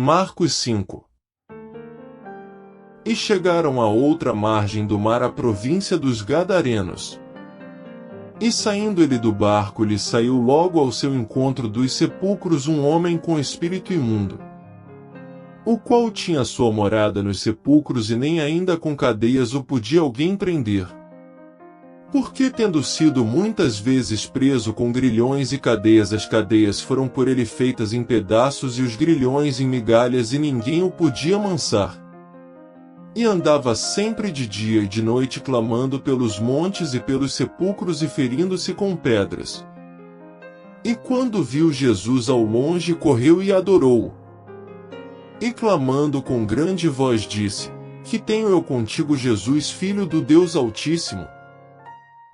Marcos 5. E chegaram à outra margem do mar, à província dos Gadarenos. E saindo ele do barco, lhe saiu logo ao seu encontro dos sepulcros um homem com espírito imundo, o qual tinha sua morada nos sepulcros, e nem ainda com cadeias o podia alguém prender. Porque, tendo sido muitas vezes preso com grilhões e cadeias, as cadeias foram por ele feitas em pedaços e os grilhões em migalhas, e ninguém o podia amansar. E andava sempre de dia e de noite, clamando pelos montes e pelos sepulcros e ferindo-se com pedras. E quando viu Jesus ao longe, correu e adorou-o. E clamando com grande voz disse: Que tenho eu contigo, Jesus, Filho do Deus Altíssimo?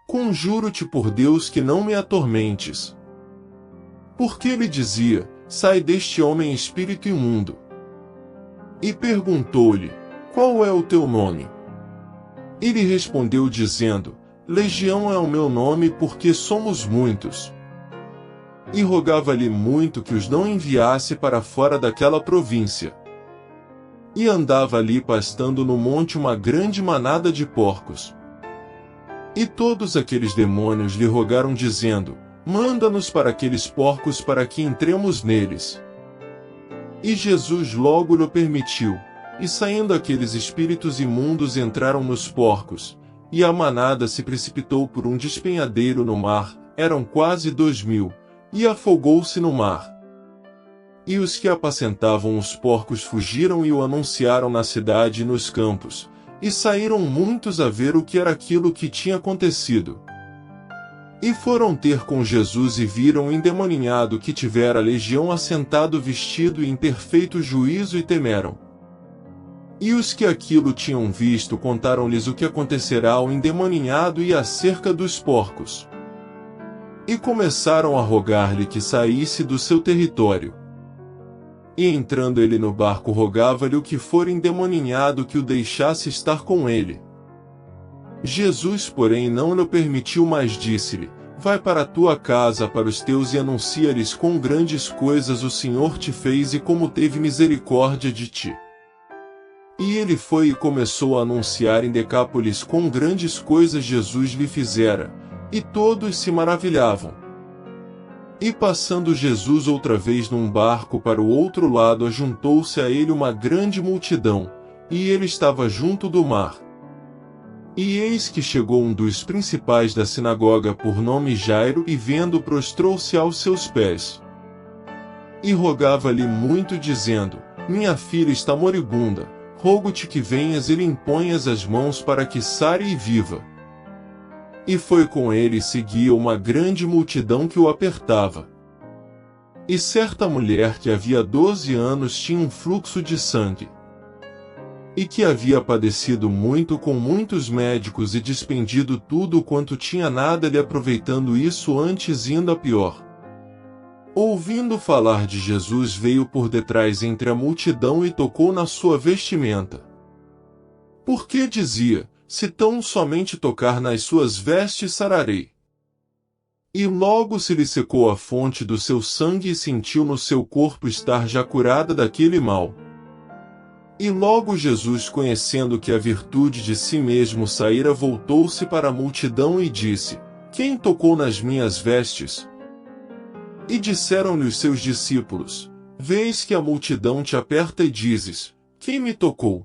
Conjuro-te por Deus que não me atormentes. Porque ele dizia: Sai deste homem, espírito imundo. E perguntou-lhe: Qual é o teu nome? Ele respondeu dizendo: Legião é o meu nome, porque somos muitos. E rogava-lhe muito que os não enviasse para fora daquela província. E andava ali pastando no monte uma grande manada de porcos. E todos aqueles demônios lhe rogaram dizendo: Manda-nos para aqueles porcos, para que entremos neles. E Jesus logo lhe permitiu. E saindo aqueles espíritos imundos, entraram nos porcos, e a manada se precipitou por um despenhadeiro no mar, eram quase 2000, e afogou-se no mar. E os que apacentavam os porcos fugiram e o anunciaram na cidade e nos campos, e saíram muitos a ver o que era aquilo que tinha acontecido. E foram ter com Jesus e viram o endemoniado que tivera a legião assentado, vestido e em perfeito juízo, e temeram. E os que aquilo tinham visto contaram-lhes o que acontecerá ao endemoniado e acerca dos porcos. E começaram a rogar-lhe que saísse do seu território. E entrando ele no barco, rogava-lhe o que for endemoniado que o deixasse estar com ele. Jesus, porém, não lhe permitiu, mas disse-lhe: Vai para a tua casa, para os teus, e anuncia-lhes quão grandes coisas o Senhor te fez e como teve misericórdia de ti. E ele foi e começou a anunciar em Decápolis quão grandes coisas Jesus lhe fizera, e todos se maravilhavam. E passando Jesus outra vez num barco para o outro lado, ajuntou-se a ele uma grande multidão, e ele estava junto do mar. E eis que chegou um dos principais da sinagoga, por nome Jairo, e vendo, prostrou-se aos seus pés. E rogava-lhe muito, dizendo: Minha filha está moribunda, rogo-te que venhas e lhe imponhas as mãos para que sare e viva. E foi com ele e seguia uma grande multidão que o apertava. E certa mulher que havia 12 anos tinha um fluxo de sangue, e que havia padecido muito com muitos médicos e despendido tudo quanto tinha, nada lhe aproveitando isso, antes indo a pior. Ouvindo falar de Jesus, veio por detrás entre a multidão e tocou na sua vestimenta. Porque dizia: Se tão somente tocar nas suas vestes, sararei. E logo se lhe secou a fonte do seu sangue, e sentiu no seu corpo estar já curada daquele mal. E logo Jesus, conhecendo que a virtude de si mesmo saíra, voltou-se para a multidão e disse: Quem tocou nas minhas vestes? E disseram-lhe os seus discípulos: Vês que a multidão te aperta e dizes: Quem me tocou?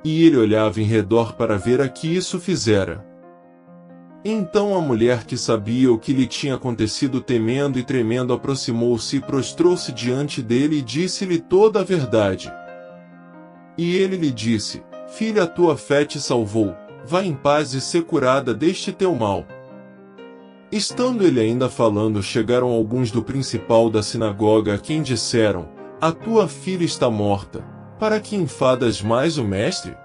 E ele olhava em redor para ver a que isso fizera. Então a mulher, que sabia o que lhe tinha acontecido, temendo e tremendo, aproximou-se e prostrou-se diante dele e disse-lhe toda a verdade. E ele lhe disse: Filha, a tua fé te salvou, vá em paz e sê curada deste teu mal. Estando ele ainda falando, chegaram alguns do principal da sinagoga, a quem disseram: A tua filha está morta, para que enfadas mais o mestre?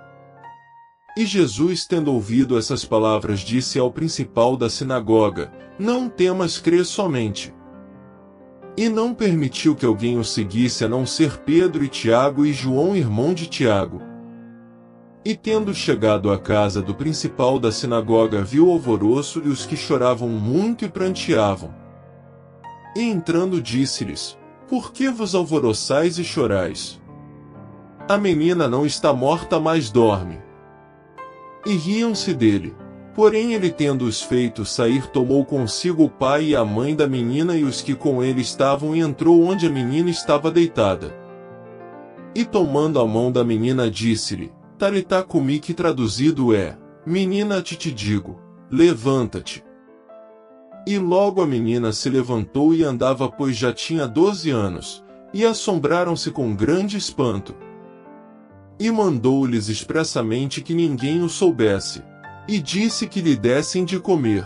E Jesus, tendo ouvido essas palavras, disse ao principal da sinagoga: Não temas, crê somente. E não permitiu que alguém o seguisse, a não ser Pedro e Tiago e João, irmão de Tiago. E tendo chegado à casa do principal da sinagoga, viu o alvoroço e os que choravam muito e pranteavam. E entrando, disse-lhes: Por que vos alvoroçais e chorais? A menina não está morta, mas dorme. E riam-se dele. Porém ele, tendo-os feito sair, tomou consigo o pai e a mãe da menina e os que com ele estavam, e entrou onde a menina estava deitada. E tomando a mão da menina, disse-lhe, Talitá cumi, que traduzido é, menina, te digo, levanta-te. E logo a menina se levantou e andava, pois já tinha 12 anos, e assombraram-se com grande espanto. E mandou-lhes expressamente que ninguém o soubesse, e disse que lhe dessem de comer.